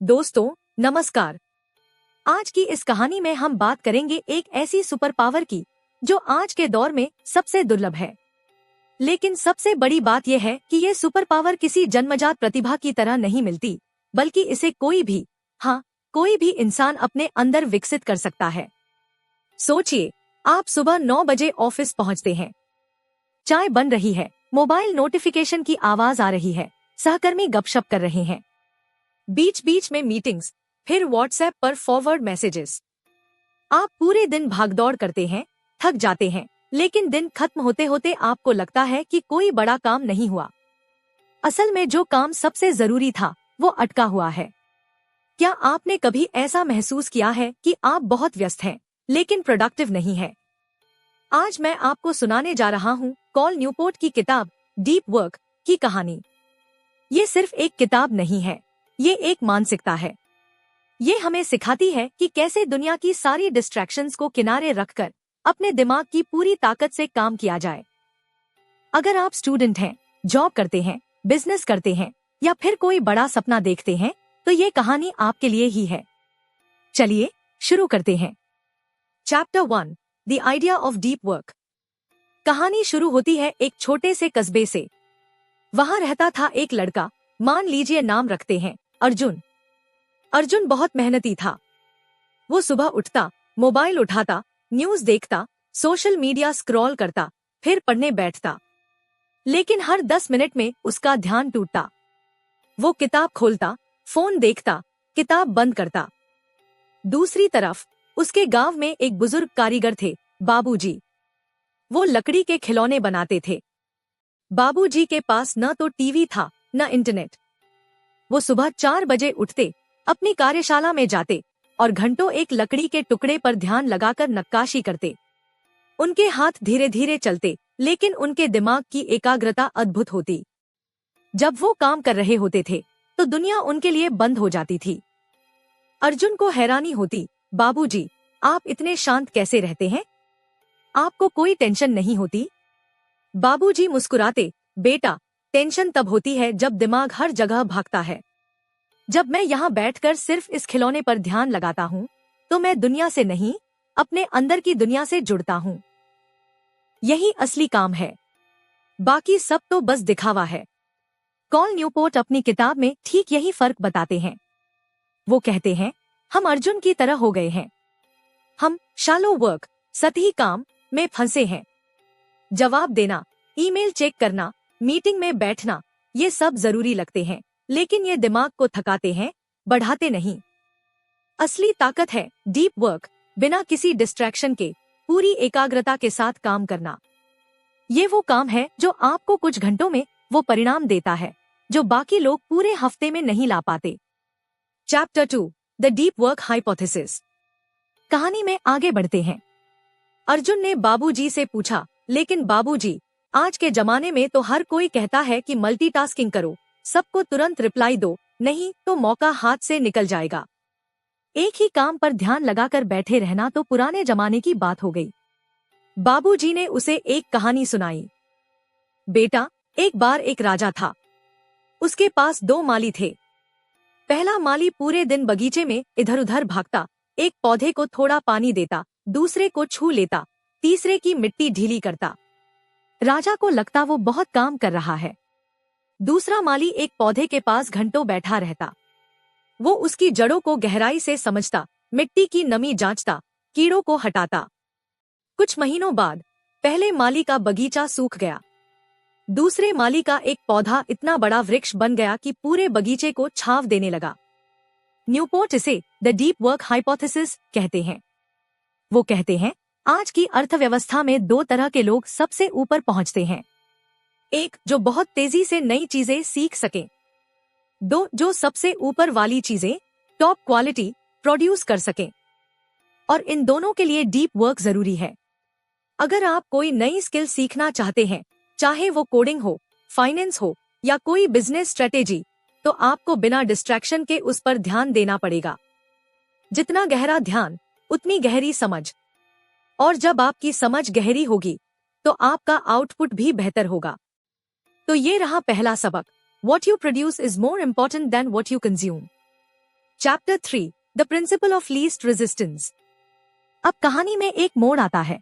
दोस्तों नमस्कार। आज की इस कहानी में हम बात करेंगे एक ऐसी सुपर पावर की जो आज के दौर में सबसे दुर्लभ है। लेकिन सबसे बड़ी बात यह है कि ये सुपर पावर किसी जन्मजात प्रतिभा की तरह नहीं मिलती, बल्कि इसे कोई भी इंसान अपने अंदर विकसित कर सकता है। सोचिए, आप सुबह 9 बजे ऑफिस पहुंचते हैं। चाय बन रही है, मोबाइल नोटिफिकेशन की आवाज आ रही है, सहकर्मी गपशप कर रहे हैं, बीच बीच में मीटिंग्स, फिर व्हाट्सएप पर फॉरवर्ड मैसेजेस। आप पूरे दिन भागदौड़ करते हैं, थक जाते हैं, लेकिन दिन खत्म होते होते आपको लगता है कि कोई बड़ा काम नहीं हुआ। असल में जो काम सबसे जरूरी था वो अटका हुआ है। क्या आपने कभी ऐसा महसूस किया है कि आप बहुत व्यस्त हैं, लेकिन प्रोडक्टिव नहीं है? आज मैं आपको सुनाने जा रहा हूँ कॉल न्यूपोर्ट की किताब डीप वर्क की कहानी। ये सिर्फ एक किताब नहीं है, ये एक मानसिकता है। ये हमें सिखाती है कि कैसे दुनिया की सारी डिस्ट्रैक्शंस को किनारे रखकर अपने दिमाग की पूरी ताकत से काम किया जाए। अगर आप स्टूडेंट हैं, जॉब करते हैं, बिजनेस करते हैं या फिर कोई बड़ा सपना देखते हैं, तो ये कहानी आपके लिए ही है। चलिए शुरू करते हैं। Chapter 1, the idea of deep work. कहानी शुरू होती है एक छोटे से कस्बे से। वहां रहता था एक लड़का, मान लीजिए नाम रखते हैं अर्जुन। अर्जुन बहुत मेहनती था। वो सुबह उठता, मोबाइल उठाता, न्यूज देखता, सोशल मीडिया स्क्रॉल करता, फिर पढ़ने बैठता। लेकिन हर 10 मिनट में उसका ध्यान टूटता। वो किताब खोलता, फोन देखता, किताब बंद करता। दूसरी तरफ उसके गांव में एक बुजुर्ग कारीगर थे, बाबूजी। वो लकड़ी के खिलौने बनाते थे। बाबूजी के पास न तो टीवी था न इंटरनेट। वो सुबह 4 बजे उठते, अपनी कार्यशाला में जाते और घंटों एक लकड़ी के टुकड़े पर ध्यान लगाकर नक्काशी करते। उनके हाथ धीरे धीरे चलते, लेकिन उनके दिमाग की एकाग्रता अद्भुत होती। जब वो काम कर रहे होते थे तो दुनिया उनके लिए बंद हो जाती थी। अर्जुन को हैरानी होती, बाबूजी, आप इतने शांत कैसे रहते हैं? आपको कोई टेंशन नहीं होती? बाबूजी मुस्कुराते, बेटा, टेंशन तब होती है जब दिमाग हर जगह भागता है। जब मैं यहाँ बैठकर सिर्फ इस खिलौने पर ध्यान लगाता हूँ, तो मैं दुनिया से नहीं, अपने अंदर की दुनिया से जुड़ता हूँ। यही असली काम है, बाकी सब तो बस दिखावा है। कॉल न्यूपोर्ट अपनी किताब में ठीक यही फर्क बताते हैं। वो कहते हैं, हम अर्जुन की तरह हो गए हैं। हम शैलो वर्क, सतही काम में फंसे हैं। जवाब देना, ईमेल चेक करना, मीटिंग में बैठना, ये सब जरूरी लगते हैं, लेकिन ये दिमाग को थकाते हैं, बढ़ाते नहीं। असली ताकत है डीप वर्क, बिना किसी डिस्ट्रैक्शन के पूरी एकाग्रता के साथ काम करना। ये वो काम है जो आपको कुछ घंटों में वो परिणाम देता है जो बाकी लोग पूरे हफ्ते में नहीं ला पाते। Chapter 2, the deep work hypothesis. कहानी में आगे बढ़ते हैं। अर्जुन ने बाबूजी से पूछा, लेकिन बाबूजी, आज के जमाने में तो हर कोई कहता है कि मल्टीटास्किंग करो, सबको तुरंत रिप्लाई दो, नहीं तो मौका हाथ से निकल जाएगा। एक ही काम पर ध्यान लगाकर बैठे रहना तो पुराने जमाने की बात हो गई। बाबूजी ने उसे एक कहानी सुनाई। बेटा, एक बार एक राजा था। उसके पास 2 माली थे। पहला माली पूरे दिन बगीचे में इधर उधर भागता, एक पौधे को थोड़ा पानी देता, दूसरे को छू लेता, तीसरे की मिट्टी ढीली करता। राजा को लगता वो बहुत काम कर रहा है। दूसरा माली एक पौधे के पास घंटों बैठा रहता। वो उसकी जड़ों को गहराई से समझता, मिट्टी की नमी जांचता, कीड़ों को हटाता। कुछ महीनों बाद पहले माली का बगीचा सूख गया। दूसरे माली का एक पौधा इतना बड़ा वृक्ष बन गया कि पूरे बगीचे को छांव देने लगा। न्यूपोर्ट इसे द डीप वर्क हाइपोथेसिस कहते हैं। वो कहते हैं, आज की अर्थव्यवस्था में 2 तरह के लोग सबसे ऊपर पहुंचते हैं। एक, जो बहुत तेजी से नई चीजें सीख सके। 2, जो सबसे ऊपर वाली चीजें, टॉप क्वालिटी, प्रोड्यूस कर सके। और इन दोनों के लिए डीप वर्क जरूरी है। अगर आप कोई नई स्किल सीखना चाहते हैं, चाहे वो कोडिंग हो, फाइनेंस हो या कोई बिजनेस स्ट्रेटेजी, तो आपको बिना डिस्ट्रैक्शन के उस पर ध्यान देना पड़ेगा। जितना गहरा ध्यान, उतनी गहरी समझ। और जब आपकी समझ गहरी होगी, तो आपका आउटपुट भी बेहतर होगा। तो ये रहा पहला सबक, What you produce is more important than what you consume। Chapter 3 the principle of least resistance. अब कहानी में एक मोड़ आता है।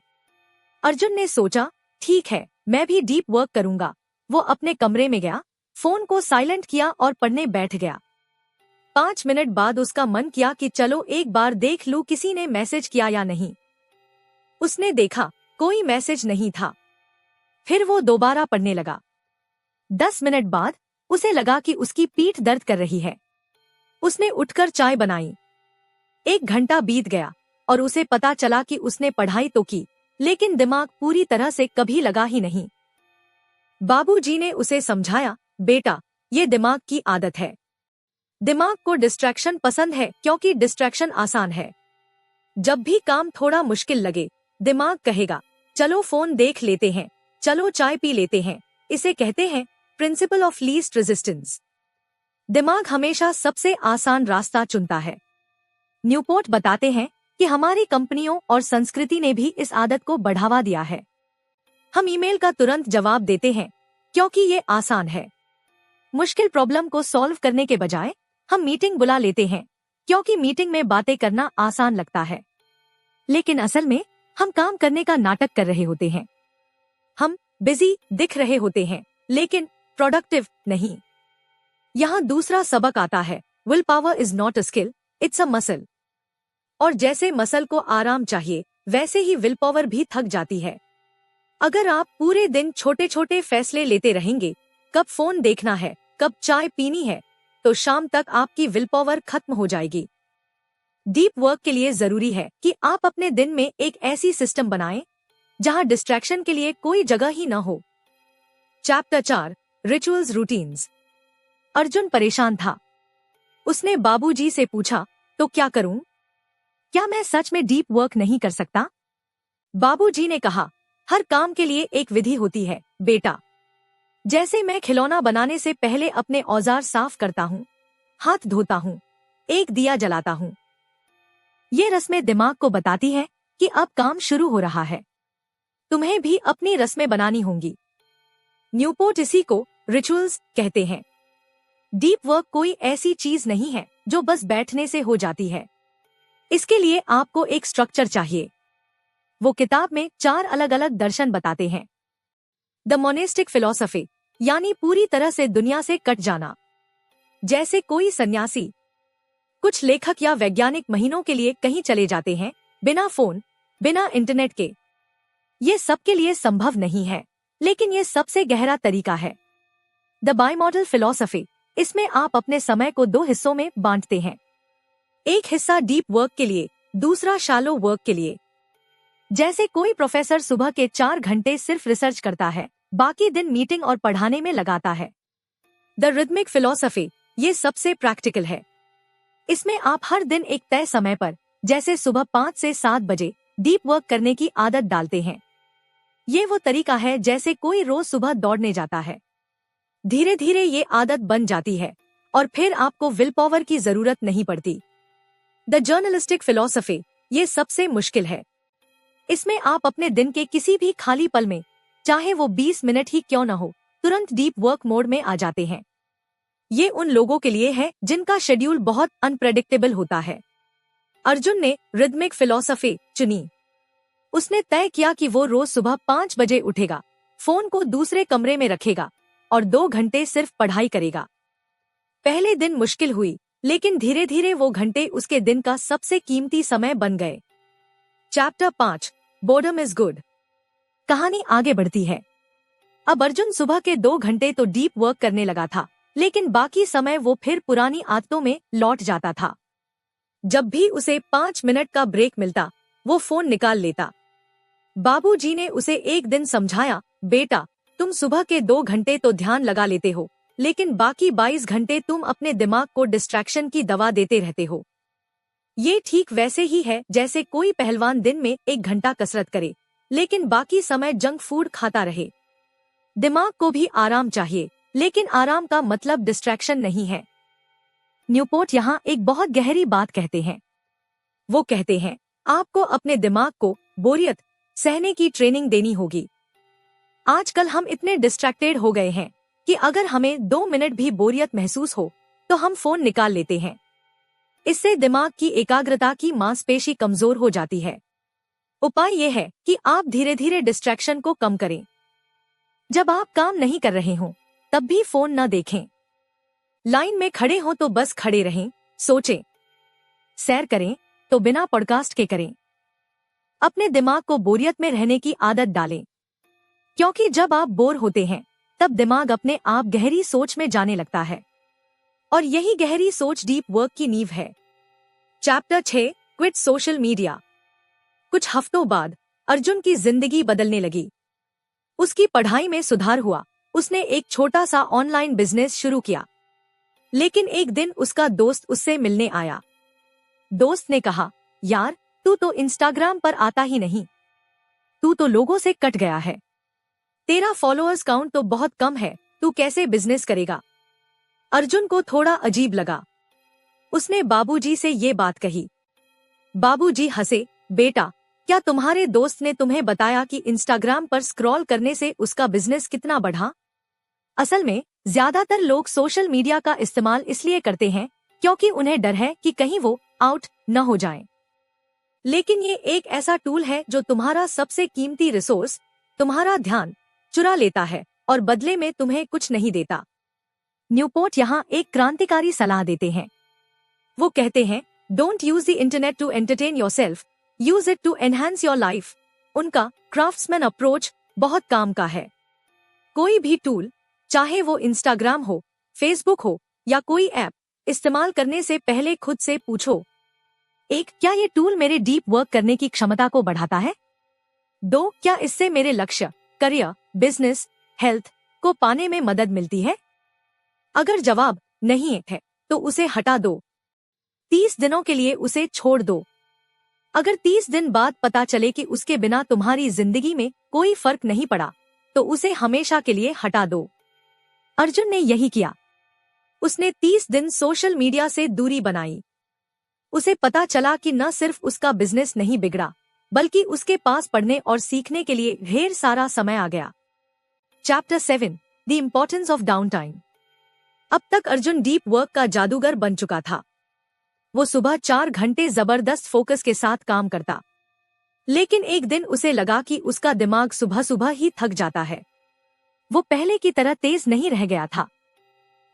अर्जुन ने सोचा, ठीक है, मैं भी डीप वर्क करूंगा। वो अपने कमरे में गया, फोन को साइलेंट किया और पढ़ने बैठ गया। 5 मिनट बाद उसका मन किया कि चलो एक बार देख लूं किसी ने मैसेज किया या नहीं। उसने देखा, कोई मैसेज नहीं था। फिर वो दोबारा पढ़ने लगा। 10 मिनट बाद उसे लगा कि उसकी पीठ दर्द कर रही है। उसने उठकर चाय बनाई। 1 घंटा बीत गया और उसे पता चला कि उसने पढ़ाई तो की, लेकिन दिमाग पूरी तरह से कभी लगा ही नहीं। बाबूजी ने उसे समझाया, बेटा, ये दिमाग की आदत है। दिमाग को डिस्ट्रैक्शन पसंद है क्योंकि डिस्ट्रैक्शन आसान है। जब भी काम थोड़ा मुश्किल लगे, दिमाग कहेगा, चलो फोन देख लेते हैं, चलो चाय पी लेते हैं। इसे कहते हैं प्रिंसिपल ऑफ लीस्ट रेजिस्टेंस। दिमाग हमेशा सबसे आसान रास्ता चुनता है। न्यूपोर्ट बताते हैं कि हमारी कंपनियों और संस्कृति ने भी इस आदत को बढ़ावा दिया है। हम ईमेल का तुरंत जवाब देते हैं क्योंकि ये आसान है। मुश्किल प्रॉब्लम को सॉल्व करने के बजाय हम मीटिंग बुला लेते हैं क्योंकि मीटिंग में बातें करना आसान लगता है। लेकिन असल में हम काम करने का नाटक कर रहे होते हैं। हम बिजी दिख रहे होते हैं लेकिन प्रोडक्टिव नहीं। यहाँ दूसरा सबक आता है, will power is not a skill, it's a muscle. और जैसे मसल को आराम चाहिए, वैसे ही विल पावर भी थक जाती है। अगर आप पूरे दिन छोटे छोटे फैसले लेते रहेंगे, कब फोन देखना है, कब चाय पीनी है, तो शाम तक आपकी विल पावर खत्म हो जाएगी। डीप वर्क के लिए जरूरी है कि आप अपने दिन में एक ऐसी सिस्टम बनाएं जहां डिस्ट्रैक्शन के लिए कोई जगह ही न हो। Chapter 4 rituals routines. अर्जुन परेशान था। उसने बाबूजी से पूछा, तो क्या करूं? क्या मैं सच में डीप वर्क नहीं कर सकता? बाबूजी ने कहा, हर काम के लिए एक विधि होती है बेटा। जैसे मैं खिलौना बनाने से पहले अपने औजार साफ करता हूँ, हाथ धोता हूँ, एक दिया जलाता हूँ। ये रस्में दिमाग को बताती है कि अब काम शुरू हो रहा है। तुम्हें भी अपनी रस्में बनानी होंगी। न्यूपोर्ट इसी को रिचुअल्स कहते हैं। डीप वर्क कोई ऐसी चीज नहीं है जो बस बैठने से हो जाती है। इसके लिए आपको एक स्ट्रक्चर चाहिए। वो किताब में 4 अलग अलग दर्शन बताते हैं। द मोनेस्टिक फिलॉसफी, यानी पूरी तरह से दुनिया से कट जाना। जैसे कोई सन्यासी। कुछ लेखक या वैज्ञानिक महीनों के लिए कहीं चले जाते हैं, बिना फोन, बिना इंटरनेट के। ये सबके लिए संभव नहीं है, लेकिन ये सबसे गहरा तरीका है। द बाइमॉडल फिलॉसफी, इसमें आप अपने समय को 2 हिस्सों में बांटते हैं। एक हिस्सा डीप वर्क के लिए, दूसरा शैलो वर्क के लिए। जैसे कोई प्रोफेसर सुबह के 4 घंटे सिर्फ रिसर्च करता है, बाकी दिन मीटिंग और पढ़ाने में लगाता है। द रिदमिक फिलॉसफी, ये सबसे प्रैक्टिकल है। इसमें आप हर दिन एक तय समय पर, जैसे सुबह 5 से 7 बजे, डीप वर्क करने की आदत डालते हैं। ये वो तरीका है जैसे कोई रोज सुबह दौड़ने जाता है। धीरे धीरे ये आदत बन जाती है और फिर आपको विल पावर की जरूरत नहीं पड़ती। द जर्नलिस्टिक फिलॉसफी, ये सबसे मुश्किल है। इसमें आप अपने दिन के किसी भी खाली पल में, चाहे वो 20 मिनट ही क्यों न हो, तुरंत डीप वर्क मोड में आ जाते हैं। ये उन लोगों के लिए है जिनका शेड्यूल बहुत अनप्रेडिक्टेबल होता है। अर्जुन ने रिदमिक फिलॉसफी चुनी। उसने तय किया कि वो रोज सुबह 5 बजे उठेगा, फोन को दूसरे कमरे में रखेगा और 2 घंटे सिर्फ पढ़ाई करेगा। पहले दिन मुश्किल हुई, लेकिन धीरे धीरे वो घंटे उसके दिन का सबसे कीमती समय बन गए। Chapter 5 boredom is good. कहानी आगे बढ़ती है। अब अर्जुन सुबह के 2 घंटे तो डीप वर्क करने लगा था, लेकिन बाकी समय वो फिर पुरानी आदतों में लौट जाता था। जब भी उसे 5 मिनट का ब्रेक मिलता, वो फोन निकाल लेता। बाबूजी ने उसे एक दिन समझाया, बेटा, तुम सुबह के 2 घंटे तो ध्यान लगा लेते हो, लेकिन बाकी 22 घंटे तुम अपने दिमाग को डिस्ट्रैक्शन की दवा देते रहते हो। ये ठीक वैसे ही है जैसे कोई पहलवान दिन में 1 घंटा कसरत करे, लेकिन बाकी समय जंक फूड खाता रहे। दिमाग को भी आराम चाहिए, लेकिन आराम का मतलब डिस्ट्रैक्शन नहीं है। न्यूपोर्ट यहाँ एक बहुत गहरी बात कहते हैं। वो कहते हैं, आपको अपने दिमाग को बोरियत सहने की ट्रेनिंग देनी होगी। आजकल हम इतने डिस्ट्रैक्टेड हो गए हैं कि अगर हमें 2 मिनट भी बोरियत महसूस हो तो हम फोन निकाल लेते हैं। इससे दिमाग की एकाग्रता की मांसपेशी कमजोर हो जाती है। उपाय यह है कि आप धीरे धीरे डिस्ट्रैक्शन को कम करें। जब आप काम नहीं कर रहे हों तब भी फोन न देखें। लाइन में खड़े हों तो बस खड़े रहें, सोचें। सैर करें तो बिना पॉडकास्ट के करें। अपने दिमाग को बोरियत में रहने की आदत डालें, क्योंकि जब आप बोर होते हैं तब दिमाग अपने आप गहरी सोच में जाने लगता है, और यही गहरी सोच डीप वर्क की नींव है। Chapter 6, quit social media. कुछ हफ्तों बाद अर्जुन की जिंदगी बदलने लगी। उसकी पढ़ाई में सुधार हुआ। उसने एक छोटा सा ऑनलाइन बिजनेस शुरू किया। लेकिन एक दिन उसका दोस्त उससे मिलने आया। दोस्त ने कहा, यार तू तो इंस्टाग्राम पर आता ही नहीं, तू तो लोगों से कट गया है, तेरा फॉलोअर्स काउंट तो बहुत कम है, तू कैसे बिजनेस करेगा। अर्जुन को थोड़ा अजीब लगा। उसने बाबूजी से ये बात कही। बाबूजी हंसे, बेटा क्या तुम्हारे दोस्त ने तुम्हें बताया कि इंस्टाग्राम पर स्क्रॉल करने से उसका बिजनेस कितना बढ़ा? असल में ज्यादातर लोग सोशल मीडिया का इस्तेमाल इसलिए करते हैं क्योंकि उन्हें डर है कि कहीं वो आउट न हो जाएं। लेकिन ये एक ऐसा टूल है जो तुम्हारा सबसे कीमती रिसोर्स, तुम्हारा ध्यान, चुरा लेता है और बदले में तुम्हें कुछ नहीं देता। न्यूपोर्ट यहाँ एक क्रांतिकारी सलाह देते हैं। वो कहते हैं, don't use the internet to entertain yourself, use it to enhance your life. उनका क्राफ्ट्समैन अप्रोच बहुत काम का है। कोई भी टूल, चाहे वो इंस्टाग्राम हो, फेसबुक हो या कोई ऐप, इस्तेमाल करने से पहले खुद से पूछो, 1. क्या ये टूल मेरे डीप वर्क करने की क्षमता को बढ़ाता है? 2. क्या इससे मेरे लक्ष्य, करियर, बिजनेस, हेल्थ को पाने में मदद मिलती है? अगर जवाब नहीं है तो उसे हटा दो। 30 दिनों के लिए उसे छोड़ दो। अगर 30 दिन बाद पता चले कि उसके बिना तुम्हारी जिंदगी में कोई फर्क नहीं पड़ा तो उसे हमेशा के लिए हटा दो। अर्जुन ने यही किया। उसने 30 दिन सोशल मीडिया से दूरी बनाई। उसे पता चला कि न सिर्फ उसका बिजनेस नहीं बिगड़ा, बल्कि उसके पास पढ़ने और सीखने के लिए ढेर सारा समय आ गया। Chapter 7, the importance of down time. अब तक अर्जुन डीप वर्क का जादूगर बन चुका था। वो सुबह 4 घंटे जबरदस्त फोकस के साथ काम करता। लेकिन एक दिन उसे लगा कि उसका दिमाग सुबह सुबह ही थक जाता है। वो पहले की तरह तेज नहीं रह गया था।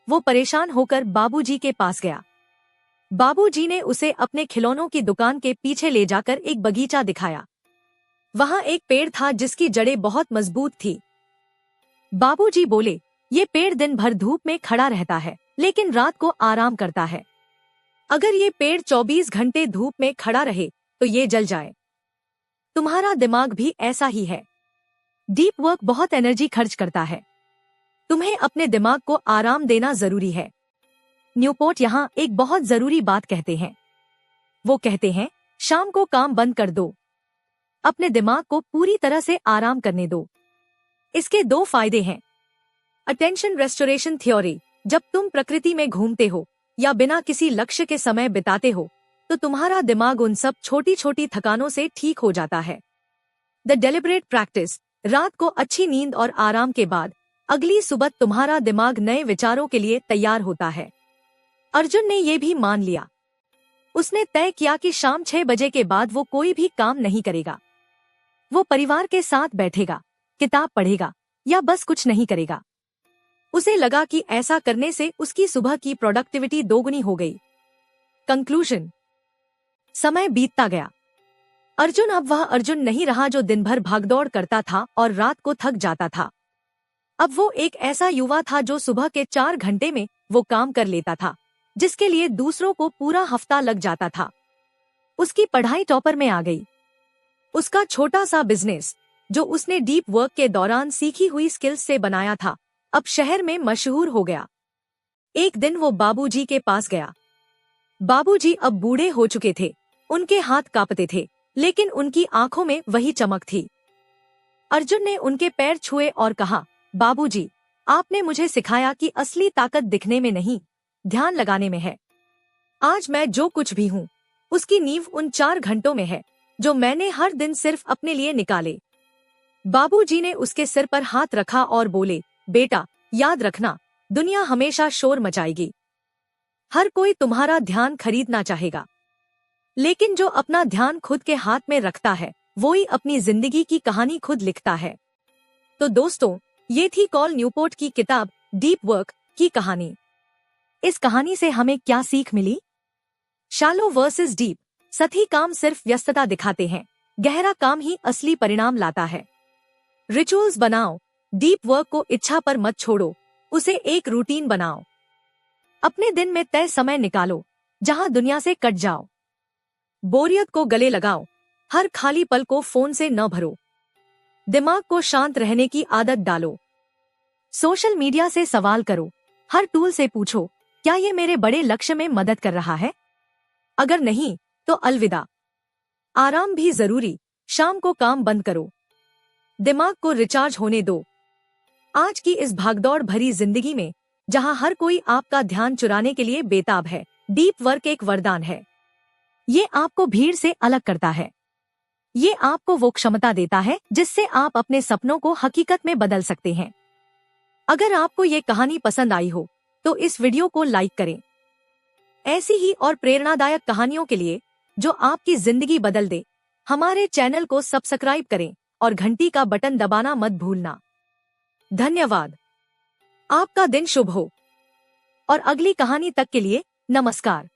वो परेशान होकर बाबूजी के पास गया। बाबूजी ने उसे अपने खिलौनों की दुकान के पीछे ले जाकर एक बगीचा दिखाया। वहां एक पेड़ था जिसकी जड़ें बहुत मजबूत थी। बाबूजी बोले, ये पेड़ दिन भर धूप में खड़ा रहता है, लेकिन रात को आराम करता है। अगर ये पेड़ 24 घंटे धूप में खड़ा रहे तो ये जल जाए। तुम्हारा दिमाग भी ऐसा ही है। डीप वर्क बहुत एनर्जी खर्च करता है। तुम्हें अपने दिमाग को आराम देना जरूरी है। न्यूपोर्ट यहाँ एक बहुत जरूरी बात कहते हैं। वो कहते हैं, शाम को काम बंद कर दो, अपने दिमाग को पूरी तरह से आराम करने दो। इसके 2 फायदे हैं। Attention restoration theory. जब तुम प्रकृति में घूमते हो या बिना किसी लक्ष्य के समय बिताते हो तो तुम्हारा दिमाग उन सब छोटी छोटी थकानों से ठीक हो जाता है। The deliberate practice. रात को अच्छी नींद और आराम के बाद अगली सुबह तुम्हारा दिमाग नए विचारों के लिए तैयार होता है। अर्जुन ने ये भी मान लिया। उसने तय किया कि शाम 6 बजे के बाद वो कोई भी काम नहीं करेगा। वो परिवार के साथ बैठेगा, किताब पढ़ेगा या बस कुछ नहीं करेगा। उसे लगा कि ऐसा करने से उसकी सुबह की प्रोडक्टिविटी दोगुनी हो गई। कंक्लूजन। समय बीतता गया। अर्जुन अब वह अर्जुन नहीं रहा जो दिन भर भागदौड़ करता था और रात को थक जाता था। अब वो एक ऐसा युवा था जो सुबह के 4 घंटे में वो काम कर लेता था जिसके लिए दूसरों को पूरा हफ्ता लग जाता था। उसकी पढ़ाई टॉपर में आ गई। उसका छोटा सा बिजनेस जो उसने डीप वर्क के दौरान सीखी हुई स्किल्स से बनाया था, अब शहर में मशहूर हो गया। एक दिन वो बाबूजी के पास गया। बाबूजी अब बूढ़े हो चुके थे। उनके हाथ कांपते थे, लेकिन उनकी आंखों में वही चमक थी। अर्जुन ने उनके पैर छुए और कहा, बाबूजी, आपने मुझे सिखाया कि असली ताकत दिखने में नहीं, ध्यान लगाने में है। आज मैं जो कुछ भी हूँ उसकी नींव उन 4 घंटों में है जो मैंने हर दिन सिर्फ अपने लिए निकाले। बाबूजी ने उसके सिर पर हाथ रखा और बोले, बेटा याद रखना, दुनिया हमेशा शोर मचाएगी, हर कोई तुम्हारा ध्यान खरीदना चाहेगा, लेकिन जो अपना ध्यान खुद के हाथ में रखता है वो ही अपनी जिंदगी की कहानी खुद लिखता है। तो दोस्तों, ये थी कॉल न्यूपोर्ट की किताब डीप वर्क की कहानी। इस कहानी से हमें क्या सीख मिली? Shallow versus deep. सतही काम सिर्फ व्यस्तता दिखाते हैं, गहरा काम ही असली परिणाम लाता है। रिचुअल्स बनाओ, डीप वर्क को इच्छा पर मत छोड़ो, उसे एक रूटीन बनाओ। अपने दिन में तय समय निकालो जहां दुनिया से कट जाओ। बोरियत को गले लगाओ, हर खाली पल को फोन से न भरो। दिमाग को शांत रहने की आदत डालो। सोशल मीडिया से सवाल करो, हर टूल से पूछो, क्या ये मेरे बड़े लक्ष्य में मदद कर रहा है? अगर नहीं तो अलविदा। आराम भी जरूरी, शाम को काम बंद करो, दिमाग को रिचार्ज होने दो। आज की इस भागदौड़ भरी जिंदगी में जहां हर कोई आपका ध्यान चुराने के लिए बेताब है, डीप वर्क एक वरदान है। ये आपको भीड़ से अलग करता है। ये आपको वो क्षमता देता है जिससे आप अपने सपनों को हकीकत में बदल सकते हैं। अगर आपको ये कहानी पसंद आई हो तो इस वीडियो को लाइक करें। ऐसी ही और प्रेरणादायक कहानियों के लिए जो आपकी जिंदगी बदल दे, हमारे चैनल को सब्सक्राइब करें और घंटी का बटन दबाना मत भूलना। धन्यवाद। आपका दिन शुभ हो और अगली कहानी तक के लिए नमस्कार।